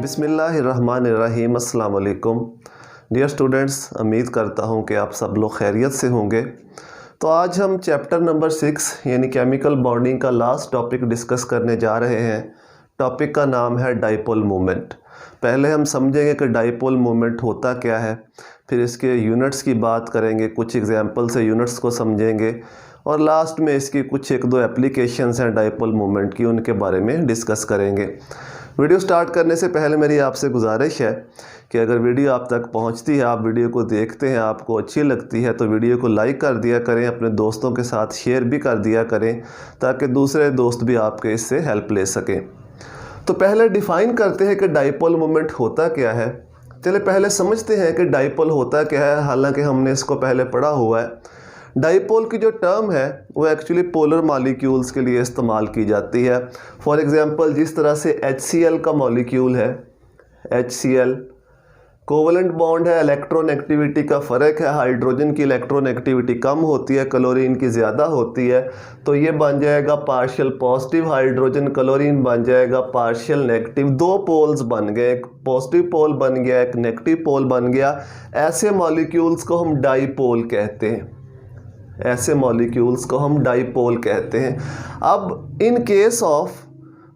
बिस्मिल्लाहिर्रहमानिर्रहीम। अस्सलाम वालेकुम डियर स्टूडेंट्स, उम्मीद करता हूँ कि आप सब लोग खैरियत से होंगे। तो आज हम चैप्टर नंबर 6 यानी केमिकल बॉन्डिंग का लास्ट टॉपिक डिस्कस करने जा रहे हैं। टॉपिक का नाम है डाइपोल मूवमेंट। पहले हम समझेंगे कि डाइपोल मूवमेंट होता क्या है, फिर इसके यूनिट्स की बात करेंगे, कुछ एग्जांपल से यूनिट्स को समझेंगे और लास्ट में इसकी कुछ एक दो एप्लीकेशंस हैं डाइपोल मूवमेंट की, उनके बारे में डिस्कस करेंगे। वीडियो स्टार्ट करने से पहले मेरी आपसे गुजारिश है कि अगर वीडियो आप तक पहुंचती है, आप वीडियो को देखते हैं, आपको अच्छी लगती है तो वीडियो को लाइक कर दिया करें, अपने दोस्तों के साथ शेयर भी कर दिया करें ताकि दूसरे दोस्त भी आपके इससे हेल्प ले सकें। तो पहले डिफ़ाइन करते हैं कि डाइपोल मूवमेंट होता क्या है। चलिए पहले समझते हैं कि डाइपोल होता क्या है, हालांकि हमने इसको पहले पढ़ा हुआ है। डाइपोल की जो टर्म है वो एक्चुअली पोलर मॉलिक्यूल्स के लिए इस्तेमाल की जाती है। फॉर एग्जांपल जिस तरह से HCl का मॉलिक्यूल है, HCl कोवलेंट बॉन्ड है, इलेक्ट्रोनेगेटिविटी का फ़र्क है, हाइड्रोजन की इलेक्ट्रोनेगेटिविटी कम होती है, क्लोरीन की ज़्यादा होती है, तो ये बन जाएगा पार्शियल पॉजिटिव हाइड्रोजन, क्लोरीन बन जाएगा पार्शियल नेगेटिव। दो पोल्स बन गए, एक पॉजिटिव पोल बन गया, एक नेगेटिव पोल बन गया। ऐसे मॉलिक्यूल्स को हम डाइपोल कहते हैं, ऐसे मॉलिक्यूल्स को हम डाइपोल कहते हैं। अब in case of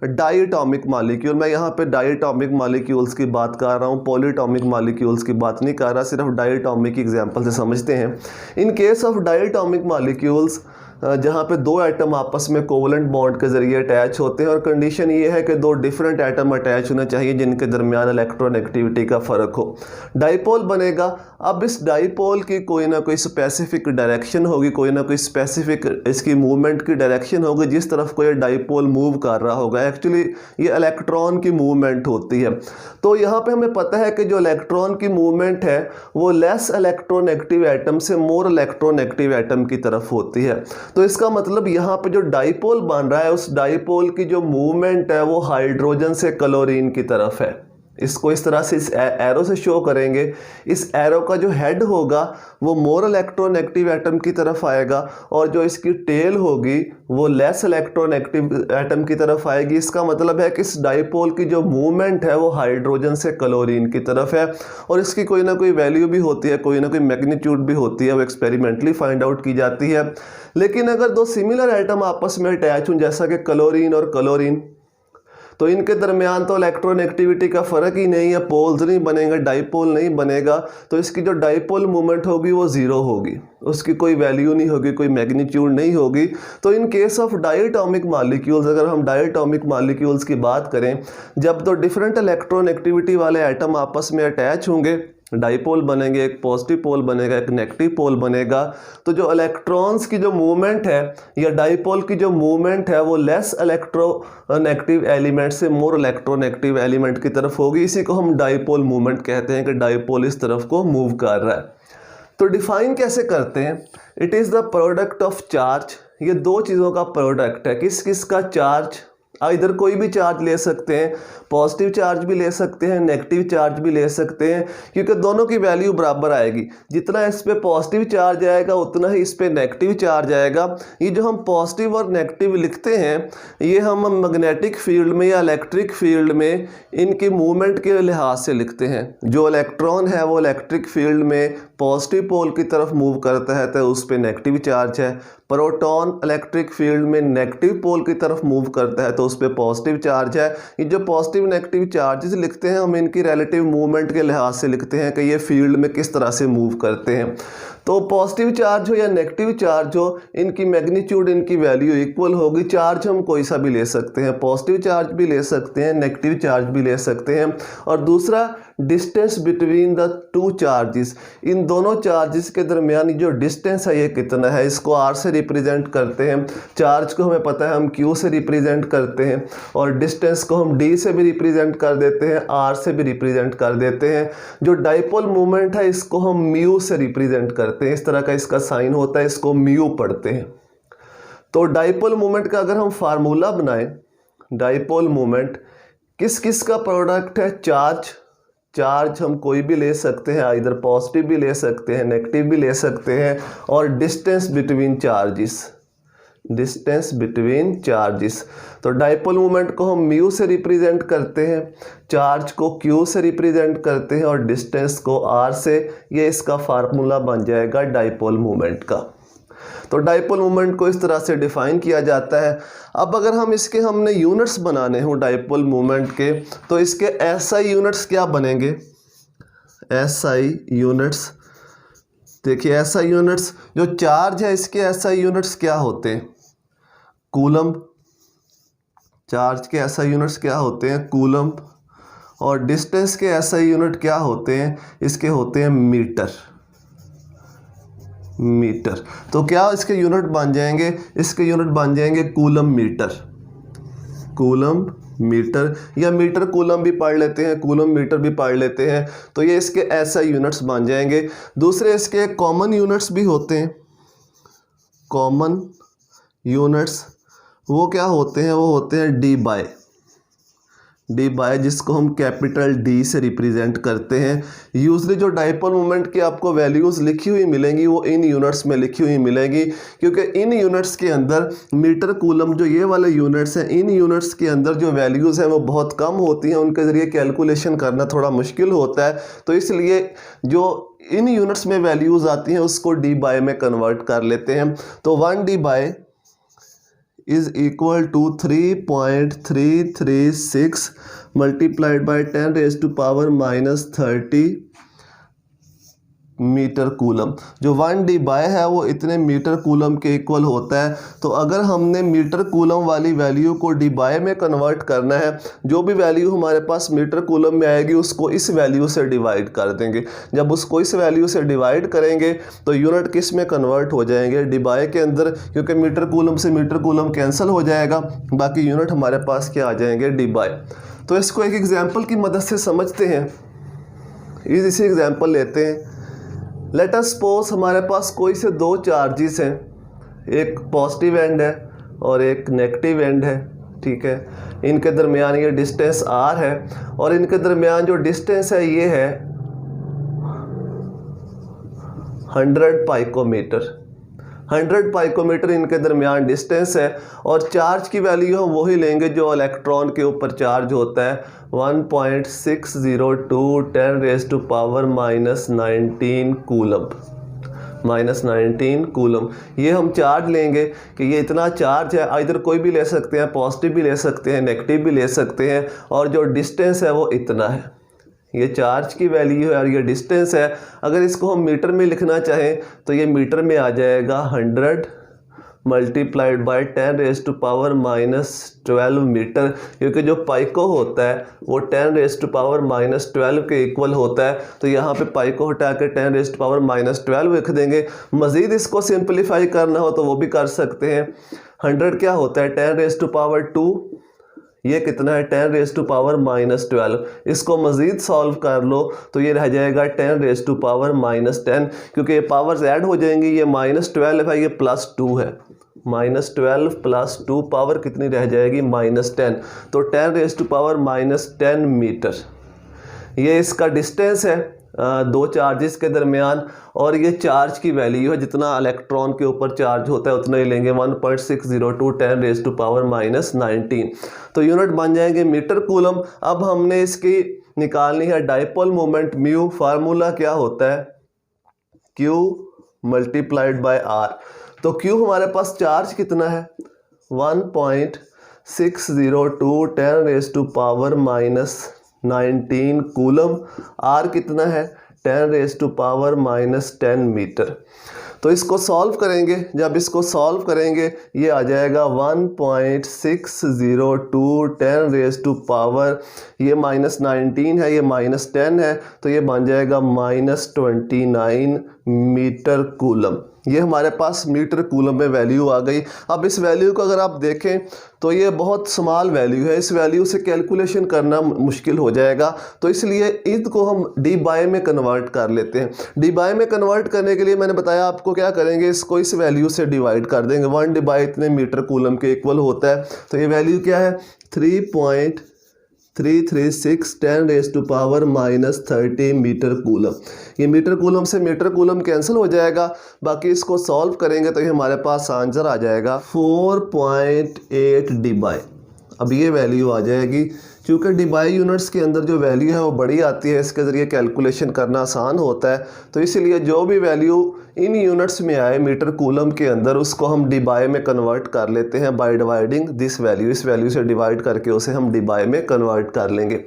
diatomic molecule, मैं यहाँ पे डाइटॉमिक मॉलिक्यूल्स की बात कर रहा हूँ, पॉलीटॉमिक मॉलिक्यूल्स की बात नहीं कर रहा, सिर्फ डाइटॉमिक एग्जांपल से समझते हैं। In case of diatomic molecules जहाँ पे दो एटम आपस में कोवलेंट बॉन्ड के ज़रिए अटैच होते हैं और कंडीशन ये है कि दो डिफरेंट एटम अटैच होने चाहिए जिनके दरमियान इलेक्ट्रोनेगेटिविटी का फ़र्क हो, डाइपोल बनेगा। अब इस डाइपोल की कोई ना कोई स्पेसिफिक डायरेक्शन होगी, कोई ना कोई स्पेसिफिक इसकी मूवमेंट की डायरेक्शन होगी, जिस तरफ को ये डाइपोल मूव कर रहा होगा। एक्चुअली ये इलेक्ट्रॉन की मूवमेंट होती है। तो यहाँ पे हमें पता है कि जो इलेक्ट्रॉन की मूवमेंट है वो लेस इलेक्ट्रोनेगेटिव एटम से मोर इलेक्ट्रोनेगेटिव एटम की तरफ होती है। तो इसका मतलब यहाँ पे जो डाइपोल बन रहा है उस डाइपोल की जो मूवमेंट है वो हाइड्रोजन से क्लोरीन की तरफ है। इसको इस तरह से इस एरो से शो करेंगे। इस एरो का जो हेड होगा वो मोर इलेक्ट्रोनेगेटिव एटम की तरफ आएगा और जो इसकी टेल होगी वो लेस इलेक्ट्रोनेगेटिव एटम की तरफ आएगी। इसका मतलब है कि इस डाइपोल की जो मूवमेंट है वो हाइड्रोजन से क्लोरीन की तरफ है और इसकी कोई ना कोई वैल्यू भी होती है, कोई ना कोई मैग्नीट्यूड भी होती है, वो एक्सपेरिमेंटली फाइंड आउट की जाती है। लेकिन अगर दो सिमिलर एटम आपस में अटैच हों जैसा कि क्लोरीन और क्लोरीन, तो इनके दरमियान तो इलेक्ट्रोनेगेटिविटी का फ़र्क ही नहीं है, पोल्स नहीं बनेगा, डाइपोल नहीं बनेगा, तो इसकी जो डाइपोल मूवमेंट होगी वो ज़ीरो होगी, उसकी कोई वैल्यू नहीं होगी, कोई मैग्नीट्यूड नहीं होगी। तो in case of diatomic molecules, अगर हम डाइटॉमिक मॉलिक्यूल्स की बात करें, जब तो डिफरेंट इलेक्ट्रोनेगेटिविटी वाले एटम आपस में अटैच होंगे, डाइपोल बनेंगे, एक पॉजिटिव पोल बनेगा, एक नेगेटिव पोल बनेगा, तो जो इलेक्ट्रॉन्स की जो मूवमेंट है या डाइपोल की जो मूवमेंट है वो लेस इलेक्ट्रोनेगेटिव एलिमेंट से मोर इलेक्ट्रोनेगेटिव एलिमेंट की तरफ होगी। इसी को हम डाइपोल मूवमेंट कहते हैं कि डाइपोल इस तरफ को मूव कर रहा है। तो डिफाइन कैसे करते हैं? It is the product of charge. ये दो चीज़ों का प्रोडक्ट है। किस किस का? चार्ज। इधर कोई भी चार्ज ले सकते हैं, पॉजिटिव चार्ज भी ले सकते हैं, नेगेटिव चार्ज भी ले सकते हैं, क्योंकि दोनों की वैल्यू बराबर आएगी। जितना इस पे पॉजिटिव चार्ज आएगा उतना ही इस पे नेगेटिव चार्ज आएगा। ये जो हम पॉजिटिव और नेगेटिव लिखते हैं ये हम मैग्नेटिक फील्ड में या इलेक्ट्रिक फील्ड में इनकी मूवमेंट के लिहाज से लिखते हैं। जो इलेक्ट्रॉन है वो इलेक्ट्रिक फील्ड में पॉजिटिव पोल की तरफ मूव करता है तो उस पर नेगेटिव चार्ज है। प्रोटॉन इलेक्ट्रिक फील्ड में नेगेटिव पोल की तरफ मूव करता है तो उस पर पॉजिटिव चार्ज है। ये जो पॉजिटिव नेगेटिव चार्जेस लिखते हैं हम इनकी रिलेटिव मूवमेंट के लिहाज से लिखते हैं कि ये फील्ड में किस तरह से मूव करते हैं। तो पॉजिटिव चार्ज हो या नेगेटिव चार्ज हो, इनकी मैग्नीट्यूड, इनकी वैल्यू इक्वल होगी। चार्ज हम कोई सा भी ले सकते हैं, पॉजिटिव चार्ज भी ले सकते हैं, नेगेटिव चार्ज भी ले सकते हैं। और दूसरा distance between the two charges, इन दोनों चार्जेस के दरमियान जो डिस्टेंस है ये कितना है, इसको R से रिप्रेजेंट करते हैं। चार्ज को हमें पता है हम Q से रिप्रेजेंट करते हैं और डिस्टेंस को हम D से भी रिप्रेजेंट कर देते हैं, R से भी रिप्रेजेंट कर देते हैं। जो डाइपोल मूवमेंट है इसको हम म्यू से रिप्रेजेंट करते हैं, इस तरह का इसका साइन होता है, इसको म्यू पढ़ते हैं। तो डाइपोल मूवमेंट का अगर हम फार्मूला बनाएं, डाइपोल मूवमेंट किस किस का प्रोडक्ट है? चार्ज। चार्ज हम कोई भी ले सकते हैं, इधर पॉजिटिव भी ले सकते हैं, नेगेटिव भी ले सकते हैं। और distance between charges, distance between charges. तो डाइपोल मोमेंट को हम म्यू से रिप्रेजेंट करते हैं, चार्ज को क्यू से रिप्रेजेंट करते हैं और डिस्टेंस को आर से। ये इसका फार्मूला बन जाएगा डाइपोल मोमेंट का। तो डाइपोल मोमेंट को इस तरह से डिफाइन किया जाता है। अब अगर हम इसके हमने यूनिट्स बनाने हों डाइपोल मोमेंट के, तो इसके एसआई यूनिट्स क्या बनेंगे? एसआई यूनिट्स, देखिए एसआई यूनिट्स, जो चार्ज है इसके एसआई यूनिट्स क्या होते हैं? कूलम। चार्ज के एसआई यूनिट्स क्या होते हैं? कूलम। और डिस्टेंस के एसआई यूनिट क्या होते हैं? इसके होते हैं मीटर। मीटर। तो क्या इसके यूनिट बन जाएंगे? इसके यूनिट बन जाएंगे कूलम मीटर। कूलम मीटर, या मीटर कूलम भी पढ़ लेते हैं, कूलम मीटर भी पढ़ लेते हैं। तो ये इसके एसआई यूनिट्स बन जाएंगे। दूसरे इसके कॉमन यूनिट्स भी होते हैं। कॉमन यूनिट्स वो क्या होते हैं? वो होते हैं डी बाय। डी बाय, जिसको हम कैपिटल डी से रिप्रेजेंट करते हैं। यूजली जो डाइपोल मोमेंट की आपको वैल्यूज़ लिखी हुई मिलेंगी वो इन यूनिट्स में लिखी हुई मिलेगी, क्योंकि इन यूनिट्स के अंदर मीटर कूलम जो ये वाले यूनिट्स हैं, इन यूनिट्स के अंदर जो वैल्यूज़ हैं वो बहुत कम होती हैं, उनके ज़रिए कैलकुलेशन करना थोड़ा मुश्किल होता है। तो इसलिए जो इन यूनिट्स में वैल्यूज़ आती हैं उसको डी बाय में कन्वर्ट कर लेते हैं। तो 1 debye is equal to 3.336 multiplied by 10 raised to power minus 30 metre coulomb. जो 1 डी बाय है वो इतने मीटर कूलम के इक्वल होता है। तो अगर हमने मीटर कूलम वाली वैल्यू को डी बाय में कन्वर्ट करना है, जो भी वैल्यू हमारे पास मीटर कूलम में आएगी उसको इस वैल्यू से डिवाइड कर देंगे। जब उसको इस वैल्यू से डिवाइड करेंगे तो यूनिट किस में कन्वर्ट हो जाएंगे? डी बाय के अंदर, क्योंकि मीटर कूलम से मीटर कूलम कैंसिल हो जाएगा, बाकी यूनिट हमारे पास क्या आ जाएंगे? D by. तो इसको एक एग्जाम्पल की मदद से समझते हैं। इसी एग्जाम्पल लेते हैं। लेट अस सपोज हमारे पास कोई से दो चार्जेस हैं, एक पॉजिटिव एंड है और एक नेगेटिव एंड है, ठीक है। इनके दरमियान ये डिस्टेंस r है और इनके दरमियान जो डिस्टेंस है ये है 100 पाइकोमीटर। 100 पाइकोमीटर इनके दरमियान डिस्टेंस है और चार्ज की वैल्यू हम वही लेंगे जो इलेक्ट्रॉन के ऊपर चार्ज होता है, 1.602 10 raise to power -19 coulomb. -19 coulomb ये हम चार्ज लेंगे कि ये इतना चार्ज है। इधर कोई भी ले सकते हैं, पॉजिटिव भी ले सकते हैं, नेगेटिव भी ले सकते हैं, और जो डिस्टेंस है वो इतना है। ये चार्ज की वैल्यू है और ये डिस्टेंस है। अगर इसको हम मीटर में लिखना चाहें तो ये मीटर में आ जाएगा 100 multiplied by 10 raise to power -12 metre, क्योंकि जो पाइको होता है वो 10 रेज़ टू पावर -12 के इक्वल होता है। तो यहाँ पे पाइको हटा के 10 रेज़ टू पावर -12 लिख देंगे। मज़ीद इसको सिंपलीफाई करना हो तो वो भी कर सकते हैं। 100 क्या होता है? 10 रेज़ टू पावर 2, ये कितना है? 10 रेज़ टू पावर -12। इसको मज़ीद सॉल्व कर लो तो ये रह जाएगा 10 रेज़ टू पावर -10, क्योंकि ये पावर्स ऐड हो जाएंगी। ये -12 है, ये +2 है, -12 + 2 पावर कितनी रह जाएगी? -10। तो 10 रेज़ टू पावर -10 मीटर ये इसका डिस्टेंस है दो चार्जेस के दरमियान। और ये चार्ज की वैल्यू है, जितना इलेक्ट्रॉन के ऊपर चार्ज होता है उतना ही लेंगे, 1.602 10 रेज़ टू पावर -19। तो यूनिट बन जाएंगे मीटर कूलम। अब हमने इसकी निकालनी है डाइपोल मोमेंट म्यू। फार्मूला क्या होता है? Q multiplied by R। तो Q हमारे पास चार्ज कितना है? 1.602 10 raise to power -19 coulomb. R कितना है? 10 रेज़ टू पावर -10 मीटर। तो इसको सॉल्व करेंगे। जब इसको सॉल्व करेंगे ये आ जाएगा 1.602 10 रेज़ टू पावर, ये -19 है, ये -10 है, तो ये बन जाएगा -29 मीटर कूलम। ये हमारे पास मीटर कूलम में वैल्यू आ गई। अब इस वैल्यू को अगर आप देखें तो ये बहुत स्मॉल वैल्यू है, इस वैल्यू से कैलकुलेशन करना मुश्किल हो जाएगा। तो इसलिए इसको हम डी बाय में कन्वर्ट कर लेते हैं। डी बाय में कन्वर्ट करने के लिए मैंने बताया आपको क्या करेंगे, इसको इस वैल्यू से डिवाइड कर देंगे। 1 / इतने मीटर कूलम के इक्वल होता है। तो ये वैल्यू क्या है? 3.336 336 10⁻⁻³ मीटर कूलम। ये मीटर कूलम से मीटर कूलम कैंसिल हो जाएगा, बाकी इसको सॉल्व करेंगे तो ये हमारे पास आंसर आ जाएगा 4.8 डिबाई। अब ये वैल्यू आ जाएगी, क्योंकि डिबाई यूनिट्स के अंदर जो वैल्यू है वो बड़ी आती है, इसके ज़रिए कैलकुलेशन करना आसान होता है। तो इसलिए जो भी वैल्यू इन यूनिट्स में आए मीटर कूलम के अंदर, उसको हम डिबाई में कन्वर्ट कर लेते हैं बाय डिवाइडिंग दिस वैल्यू। इस वैल्यू से डिवाइड करके उसे हम डिबाई में कन्वर्ट कर लेंगे।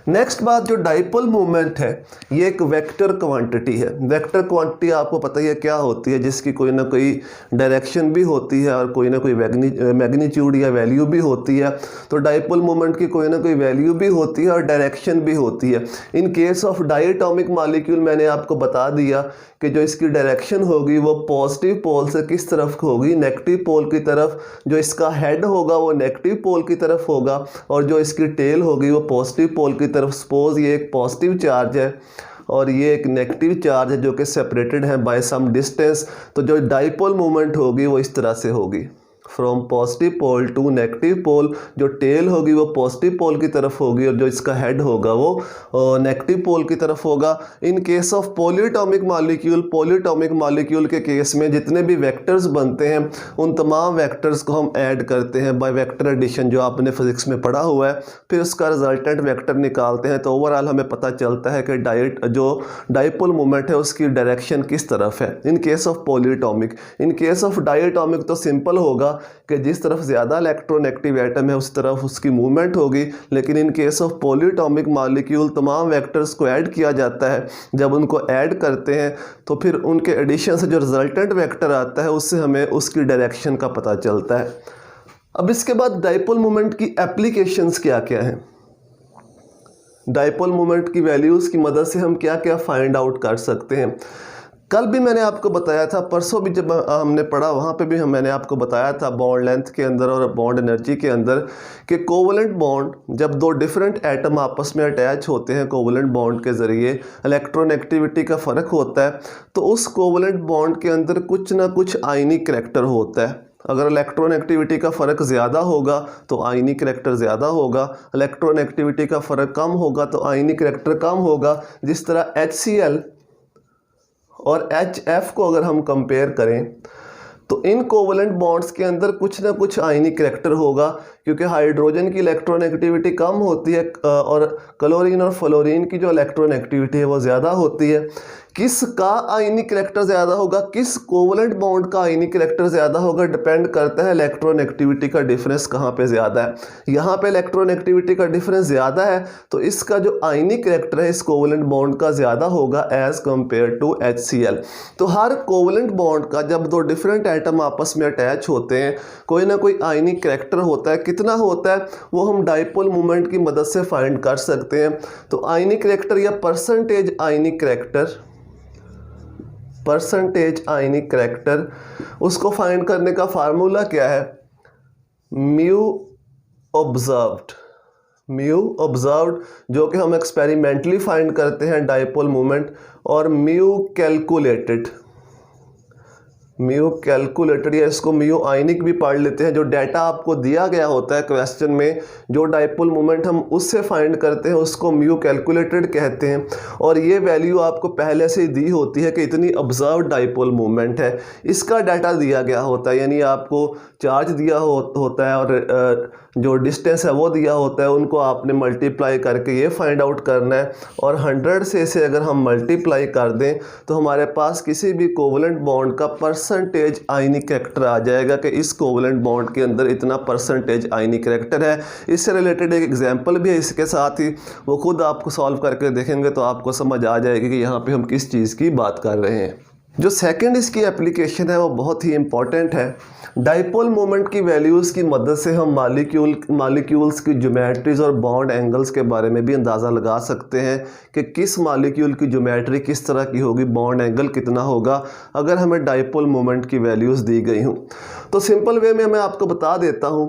नेक्स्ट बात, जो डाइपोल मूवमेंट है ये एक वेक्टर क्वांटिटी है। वेक्टर क्वांटिटी आपको पता ही है क्या होती है, जिसकी कोई ना कोई डायरेक्शन भी होती है और कोई ना कोई मैग्नीट्यूड या वैल्यू भी होती है। तो डाइपोल मूवमेंट की कोई ना कोई वैल्यू भी होती है और डायरेक्शन भी होती है। In case of diatomic molecule मैंने आपको बता दिया कि जो इसकी डायरेक्शन होगी वो पॉजिटिव पोल से किस तरफ होगी, नेगेटिव पोल की तरफ। जो इसका हेड होगा वो नेगेटिव पोल की तरफ होगा और जो इसकी टेल होगी वो पॉजिटिव पोल की तरफ। सपोज ये एक पॉजिटिव चार्ज है और ये एक नेगेटिव चार्ज है जो कि सेपरेटेड है बाय सम डिस्टेंस। तो जो डाइपोल मूवमेंट होगी वो इस तरह से होगी, from positive pole to negative pole. जो टेल होगी वो पॉजिटिव पोल की तरफ होगी और जो इसका हेड होगा वो नेगेटिव पोल की तरफ होगा। In case of polyatomic molecule के केस में जितने भी वेक्टर्स बनते हैं उन तमाम वेक्टर्स को हम ऐड करते हैं बाय वेक्टर एडिशन, जो आपने फिजिक्स में पढ़ा हुआ है। फिर उसका रिजल्टेंट वेक्टर निकालते हैं तो ओवरऑल हमें पता चलता है कि जो डाइपोल मूवमेंट है उसकी डायरेक्शन किस तरफ है in case of polyatomic. In case of diatomic तो सिंपल होगा कि जिस तरफ ज़्यादा इलेक्ट्रोनेगेटिव एटम है उस तरफ उसकी मूवमेंट होगी। लेकिन in case of polyatomic molecule तमाम वेक्टर्स को ऐड किया जाता है। जब उनको ऐड करते हैं तो फिर उनके एडिशन से जो रिजल्टेंट वेक्टर आता है उससे हमें उसकी डायरेक्शन का पता चलता है। अब इसके बाद डाइपोल मोमेंट की एप्लीकेशंस क्या क्या हैं। डाइपोल मोमेंट की वैल्यूज़ की मदद से हम क्या क्या फाइंड आउट कर सकते हैं। कल भी मैंने आपको बताया था, परसों भी जब हमने पढ़ा वहाँ पे भी मैंने आपको बताया था बॉन्ड लेंथ के अंदर और बॉन्ड एनर्जी के अंदर कि कोवलेंट बॉन्ड जब दो डिफरेंट एटम आपस में अटैच होते हैं कोवलेंट बॉन्ड के ज़रिए, इलेक्ट्रोनेगेटिविटी का फ़र्क होता है। तो उस कोवलेंट बॉन्ड के अंदर कुछ ना कुछ आयनिक करैक्टर होता है। अगर इलेक्ट्रोनेगेटिविटी का फ़र्क ज़्यादा होगा तो आयनिक करैक्टर ज़्यादा होगा, इलेक्ट्रोनेगेटिविटी का फ़र्क कम होगा तो आयनिक करैक्टर कम होगा। जिस तरह HCl और HF को अगर हम कंपेयर करें तो इन कोवलेंट बॉन्ड्स के अंदर कुछ ना कुछ आयनिक करैक्टर होगा, क्योंकि हाइड्रोजन की इलेक्ट्रोनेगेटिविटी कम होती है और क्लोरीन और फ्लोरीन की जो इलेक्ट्रोनेगेटिविटी है वो ज़्यादा होती है। किसका आयनिक करैक्टर ज़्यादा होगा, किस कोवलेंट बॉन्ड का आयनिक करैक्टर ज़्यादा होगा, डिपेंड करता है इलेक्ट्रोनेगेटिविटी का डिफरेंस कहाँ पे ज़्यादा है। यहाँ पे इलेक्ट्रोनेगेटिविटी का डिफरेंस ज़्यादा है तो इसका जो आयनिक करैक्टर है इस कोवलेंट बॉन्ड का ज़्यादा होगा एज़ कम्पेयर टू HCl। तो हर कोवलेंट बॉन्ड का जब दो डिफरेंट एटम आपस में अटैच होते हैं कोई ना कोई आयनिक करैक्टर होता है। कितना होता है वो हम डाइपोल मोमेंट की मदद से फाइंड कर सकते हैं। तो आयनिक करैक्टर या परसेंटेज आयनिक करैक्टर उसको फाइंड करने का फार्मूला क्या है, म्यू ऑब्जर्व्ड जो कि हम एक्सपेरिमेंटली फाइंड करते हैं डाइपोल मोमेंट, और म्यू कैलकुलेटेड या इसको म्यू आयनिक भी पढ़ लेते हैं। जो डाटा आपको दिया गया होता है क्वेश्चन में, जो डाइपोल मोमेंट हम उससे फाइंड करते हैं उसको म्यू कैलकुलेटेड कहते हैं। और ये वैल्यू आपको पहले से ही दी होती है कि इतनी ऑब्जर्व्ड डाइपोल मोमेंट है, इसका डाटा दिया गया होता है। यानी आपको चार्ज दिया होता है और जो डिस्टेंस है वो दिया होता है, उनको आपने मल्टीप्लाई करके ये फाइंड आउट करना है। और 100 से इसे अगर हम मल्टीप्लाई कर दें तो हमारे पास किसी भी कोवलेंट बॉन्ड का परसेंटेज आयनिक करैक्टर आ जाएगा कि इस कोवलेंट बॉन्ड के अंदर इतना परसेंटेज आयनिक करैक्टर है। इससे रिलेटेड एक एग्जांपल भी है इसके साथ ही, वो खुद आपको सॉल्व करके देखेंगे तो आपको समझ आ जाएगी कि यहाँ पे हम किस चीज़ की बात कर रहे हैं। जो सेकंड इसकी एप्लीकेशन है वो बहुत ही इम्पॉर्टेंट है। डाइपोल मोमेंट की वैल्यूज़ की मदद से हम मॉलिक्यूल्स की ज्योमेट्रीज और बॉन्ड एंगल्स के बारे में भी अंदाज़ा लगा सकते हैं कि किस मॉलिक्यूल की ज्योमेट्री किस तरह की होगी, बॉन्ड एंगल कितना होगा अगर हमें डाइपोल मोमेंट की वैल्यूज़ दी गई हों। तो सिंपल वे में मैं आपको बता देता हूँ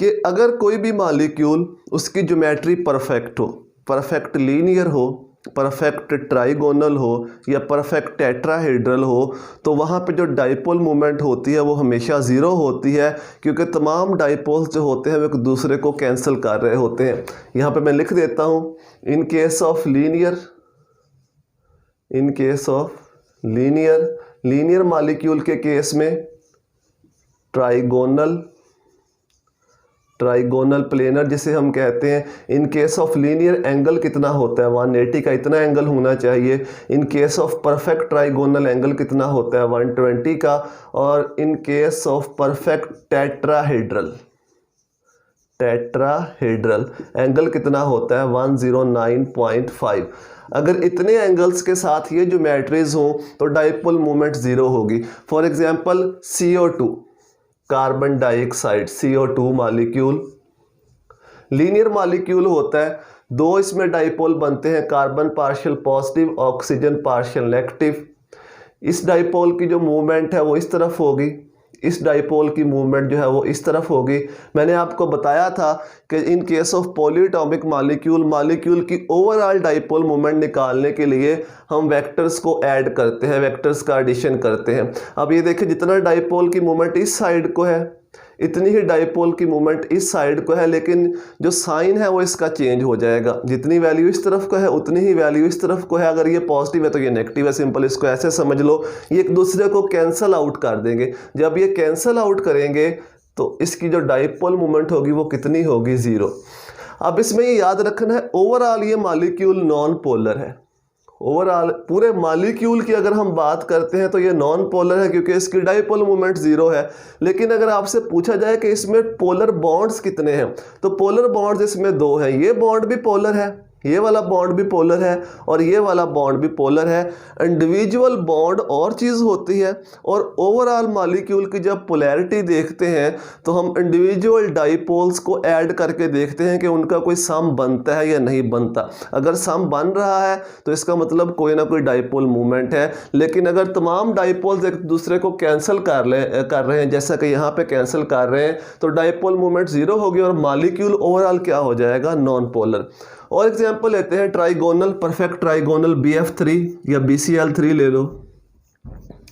कि अगर कोई भी मॉलिक्यूल उसकी ज्योमेट्री परफेक्ट लीनियर हो परफेक्ट ट्राइगोनल हो या परफेक्ट टेट्राहेड्रल हो तो वहाँ पे जो डाइपोल मोमेंट होती है वो हमेशा ज़ीरो होती है, क्योंकि तमाम डाइपोल्स जो होते हैं वो एक दूसरे को कैंसिल कर रहे होते हैं। यहाँ पे मैं लिख देता हूँ, in case of linear molecule के केस में ट्राइगोनल प्लेनर जिसे हम कहते हैं, in case of linear angle कितना होता है 180 का, इतना एंगल होना चाहिए। In case of perfect trigonal angle कितना होता है 120 का, और in case of perfect tetrahedral angle कितना होता है 109.5। अगर इतने एंगल्स के साथ ये ज्योमेट्रीज हों तो डाइपोल मोमेंट ज़ीरो होगी। For example CO2 carbon dioxide, CO2 molecule linear molecule होता है, दो इसमें डाइपोल बनते हैं, carbon partial positive, oxygen partial negative. इस डाइपोल की जो मूवमेंट है वो इस तरफ होगी, इस डाइपोल की मूवमेंट जो है वो इस तरफ होगी। मैंने आपको बताया था कि in case of polyatomic molecule की ओवरऑल डाइपोल मूवमेंट निकालने के लिए हम वेक्टर्स को ऐड करते हैं, वेक्टर्स का एडिशन करते हैं। अब ये देखिए, जितना डाइपोल की मूवमेंट इस साइड को है इतनी ही डाइपोल की मूवमेंट इस साइड को है, लेकिन जो साइन है वो इसका चेंज हो जाएगा। जितनी वैल्यू इस तरफ को है उतनी ही वैल्यू इस तरफ को है। अगर ये पॉजिटिव है तो ये नेगेटिव है, सिंपल इसको ऐसे समझ लो। ये एक दूसरे को कैंसल आउट कर देंगे। जब ये कैंसल आउट करेंगे तो इसकी जो डाइपोल मूवमेंट होगी वो कितनी होगी, ज़ीरो। अब इसमें ये याद रखना है, ओवरऑल ये मॉलिक्यूल नॉन पोलर है। ओवरऑल पूरे मॉलिक्यूल की अगर हम बात करते हैं तो ये नॉन पोलर है, क्योंकि इसकी डाइपोल मूवमेंट ज़ीरो है। लेकिन अगर आपसे पूछा जाए कि इसमें पोलर बॉन्ड्स कितने हैं, तो पोलर बॉन्ड्स इसमें दो हैं। ये बॉन्ड भी पोलर है, ये वाला बॉन्ड भी पोलर है, और ये वाला बॉन्ड भी पोलर है। इंडिविजुअल बॉन्ड और चीज़ होती है, और ओवरऑल मॉलिक्यूल की जब पोलैरिटी देखते हैं तो हम इंडिविजुअल डाइपोल्स को ऐड करके देखते हैं कि उनका कोई सम बनता है या नहीं बनता। अगर सम बन रहा है तो इसका मतलब कोई ना कोई डाइपोल मूवमेंट है। लेकिन अगर तमाम डाइपोल्स एक दूसरे को कैंसिल कर रहे हैं, जैसा कि यहाँ पे कैंसिल कर रहे हैं, तो डाइपोल मूवमेंट ज़ीरो होगी और मॉलिक्यूल ओवरऑल क्या हो जाएगा, नॉन पोलर। और एग्जांपल लेते हैं ट्राइगोनल, परफेक्ट ट्राइगोनल BF3 या BCl3 ले लो।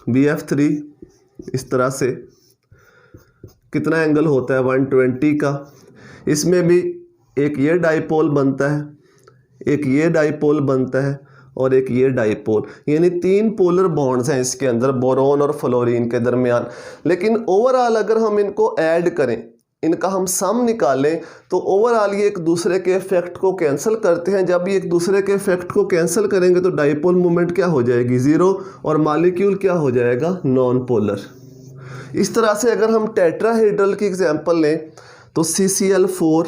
BF3 इस तरह से कितना एंगल होता है 120 का। इसमें भी एक ये डाइपोल बनता है, एक ये डाइपोल बनता है, और एक ये डाइपोल, यानी तीन पोलर बॉन्ड्स हैं इसके अंदर बोरोन और फ्लोरीन के दरमियान। लेकिन ओवरऑल अगर हम इनको ऐड करें, इनका हम सम निकालें, तो ओवरऑल ये एक दूसरे के इफेक्ट को कैंसिल करते हैं। जब ये एक दूसरे के इफेक्ट को कैंसिल करेंगे तो डाइपोल मूवमेंट क्या हो जाएगी, ज़ीरो, और मॉलिक्यूल क्या हो जाएगा, नॉन पोलर। इस तरह से अगर हम टेट्राहेड्रल की एग्जांपल लें तो CCl4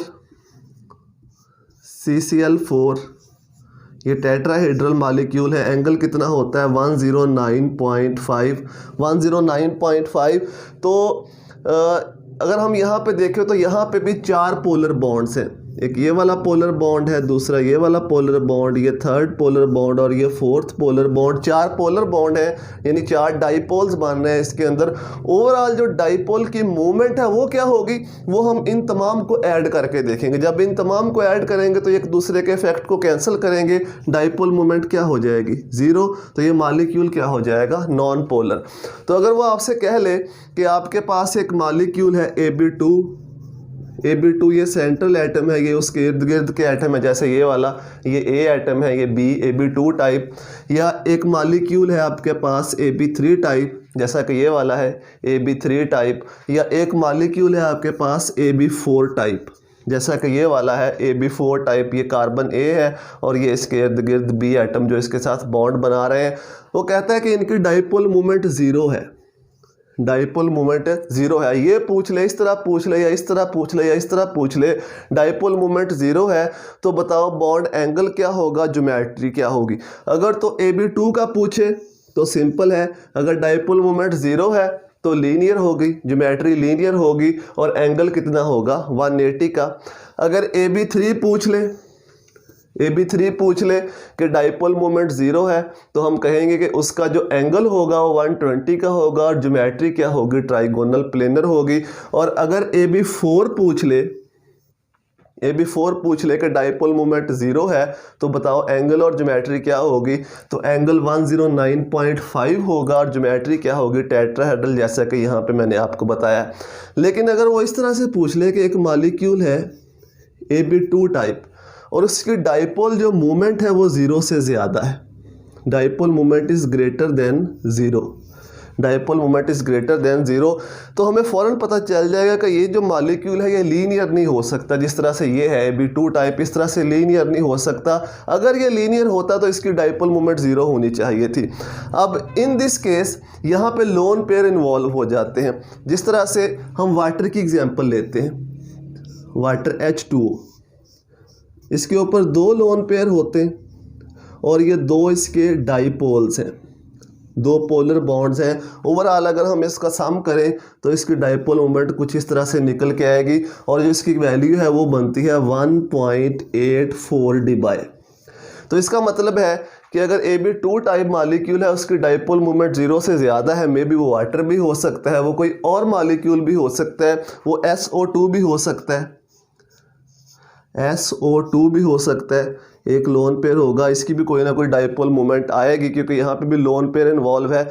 ये टेट्राहेड्रल मॉलिक्यूल है। एंगल कितना होता है 109.5। तो अगर हम यहाँ पे देखें तो यहाँ पे भी चार पोलर बॉन्ड्स हैं। एक ये वाला पोलर बॉन्ड है, दूसरा ये वाला पोलर बॉन्ड, ये थर्ड पोलर बॉन्ड, और ये फोर्थ पोलर बॉन्ड। चार पोलर बॉन्ड है, यानी चार डाइपोल्स बन रहे हैं इसके अंदर। ओवरऑल जो डाइपोल की मूवमेंट है वो क्या होगी, वो हम इन तमाम को ऐड करके देखेंगे। जब इन तमाम को ऐड करेंगे तो एक दूसरे के इफेक्ट को कैंसिल करेंगे, डाइपोल मूवमेंट क्या हो जाएगी, ज़ीरो। तो ये मॉलिक्यूल क्या हो जाएगा, नॉन पोलर। तो अगर वो आपसे कह ले कि आपके पास एक मॉलिक्यूल है AB2 ये सेंट्रल एटम है, ये उसके इर्द गिर्द के एटम है, जैसे ये वाला, ये A एटम है, ये B AB2 टाइप। या एक मॉलिक्यूल है आपके पास AB3 टाइप, जैसा कि ये वाला है AB3 टाइप। या एक मॉलिक्यूल है आपके पास AB4 टाइप, जैसा कि ये वाला है AB4 टाइप। ये कार्बन A है और ये इसके इर्द गिर्द B एटम जो इसके साथ बॉन्ड बना रहे हैं। वो कहता है कि इनकी डाइपोल मूवमेंट ज़ीरो है, डाइपोल मूवमेंट ज़ीरो है। ये पूछ ले, इस तरह पूछ ले, या इस तरह पूछ ले, या इस तरह पूछ ले, डाइपोल मूवमेंट ज़ीरो है, तो बताओ बॉन्ड एंगल क्या होगा, ज्योमेट्री क्या होगी। अगर तो AB2 का पूछे तो सिंपल है, अगर डाइपोल मूवमेंट ज़ीरो है तो लीनियर होगी, ज्योमेट्री लीनियर होगी, और एंगल कितना होगा 180 का। अगर AB3 पूछ ले कि डाइपोल मोमेंट ज़ीरो है, तो हम कहेंगे कि उसका जो एंगल होगा वो 120 का होगा, और ज्योमेट्री क्या होगी, ट्राइगोनल प्लेनर होगी। और अगर AB4 पूछ ले AB4 पूछ ले कि डाइपोल मोमेंट 0 है तो बताओ एंगल और ज्योमेट्री क्या होगी, तो एंगल 109.5 होगा और ज्योमेट्री क्या होगी, टेट्राहेड्रल, जैसा कि यहाँ पे मैंने आपको बताया। लेकिन अगर वो इस तरह से पूछ ले कि एक मॉलिक्यूल है AB2 टाइप और उसकी डाइपोल जो मोमेंट है वो 0 से ज़्यादा है, dipole moment is greater than 0, dipole moment is greater than 0, तो हमें फ़ौरन पता चल जाएगा कि ये जो मॉलिक्यूल है ये लीनियर नहीं हो सकता। जिस तरह से ये है AB2 टाइप, इस तरह से लीनियर नहीं हो सकता। अगर ये लीनियर होता तो इसकी डाइपोल मोमेंट 0 होनी चाहिए थी। अब इन दिस केस यहाँ पे लोन पेयर इन्वॉल्व हो जाते हैं। जिस तरह से हम वाटर की एग्जांपल लेते हैं, वाटर H2O, इसके ऊपर 2 लोन पेयर होते हैं और ये 2 इसके डाइपोल्स हैं, 2 पोलर बॉन्ड्स हैं। ओवरऑल अगर हम इसका सम करें तो इसकी डाइपोल मोमेंट कुछ इस तरह से निकल के आएगी और जो इसकी वैल्यू है वो बनती है 1.84 डिबाई। तो इसका मतलब है कि अगर AB2 टाइप मॉलिक्यूल है उसकी डाइपोल मोमेंट 0 से ज़्यादा है, मे बी वो वाटर भी हो सकता है, वो कोई और मॉलिक्यूल भी हो सकता है, वो SO2 भी हो सकता है, SO2 भी हो सकता है, एक लोन पेयर होगा, इसकी भी कोई ना कोई डाइपोल मोमेंट आएगी क्योंकि यहाँ पे भी लोन पेयर इन्वॉल्व है।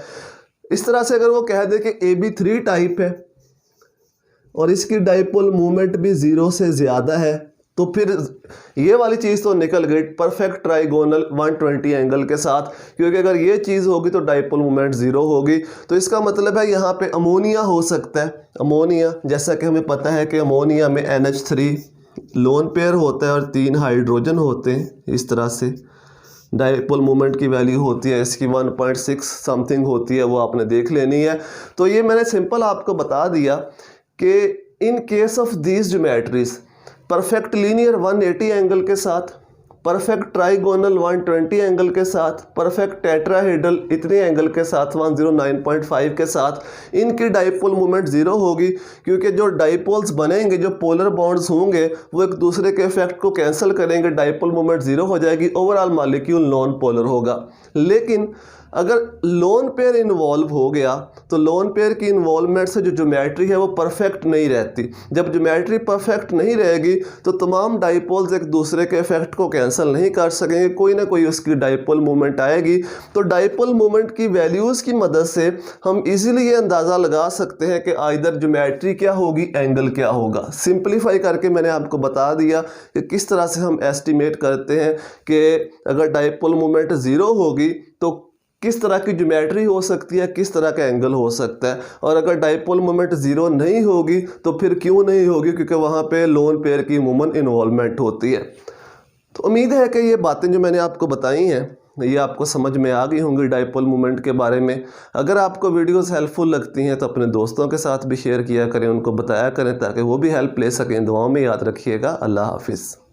इस तरह से अगर वो कह दे कि AB3 टाइप है और इसकी डाइपोल मोमेंट भी 0 से ज़्यादा है, तो फिर ये वाली चीज़ तो निकल गई परफेक्ट ट्राइगोनल 120 एंगल के साथ, क्योंकि अगर ये चीज़ होगी तो डाइपोल मोमेंट 0 होगी। तो इसका मतलब है यहाँ पे अमोनिया हो सकता है, अमोनिया, जैसा कि हमें पता है कि अमोनिया में NH3 लोन पेयर होता है और 3 हाइड्रोजन होते हैं। इस तरह से डाइपोल मोमेंट की वैल्यू होती है इसकी 1.6 समथिंग होती है, वो आपने देख लेनी है। तो ये मैंने सिंपल आपको बता दिया कि in case of these geometries perfect linear 180 angle के साथ, परफेक्ट ट्राइगोनल 120 एंगल के साथ, परफेक्ट टेट्राहेड्रल इतने एंगल के साथ 109.5 के साथ इनकी डाइपोल मोमेंट 0 होगी, क्योंकि जो डाइपोल्स बनेंगे, जो पोलर बॉन्ड्स होंगे वो एक दूसरे के इफेक्ट को कैंसिल करेंगे, डाइपोल मोमेंट 0 हो जाएगी, ओवरऑल मॉलिक्यूल नॉन पोलर होगा। लेकिन अगर लोन पेयर इन्वॉल्व हो गया तो लोन पेयर की इन्वॉल्वमेंट से जो ज्योमेट्री है वो परफेक्ट नहीं रहती। जब ज्योमेट्री परफेक्ट नहीं रहेगी तो तमाम डाइपोल्स एक दूसरे के इफेक्ट को कैंसिल नहीं कर सकेंगे, कोई ना कोई उसकी डाइपोल मोमेंट आएगी। तो डाइपोल मोमेंट की वैल्यूज़ की मदद से हम इजीली ये अंदाज़ा लगा सकते हैं कि आइदर ज्योमेट्री क्या होगी, एंगल क्या होगा। सिंप्लीफाई करके मैंने आपको बता दिया कि किस तरह से हम एस्टिमेट करते हैं कि अगर डाइपोल मोमेंट 0 होगी तो किस तरह की ज्योमेट्री हो सकती है, किस तरह का एंगल हो सकता है, और अगर डाइपोल मोमेंट 0 नहीं होगी तो फिर क्यों नहीं होगी, क्योंकि वहाँ पे लोन पेयर की वुमन इन्वॉल्वमेंट होती है। तो उम्मीद है कि ये बातें जो मैंने आपको बताई हैं ये आपको समझ में आ गई होंगी डाइपोल मोमेंट के बारे में। अगर आपको वीडियोस हेल्पफुल लगती हैं तो अपने दोस्तों के साथ भी शेयर किया करें, उनको बताया करें ताकि वो भी हेल्प ले सकें। दुआओं में याद रखिएगा। अल्लाह हाफिज़।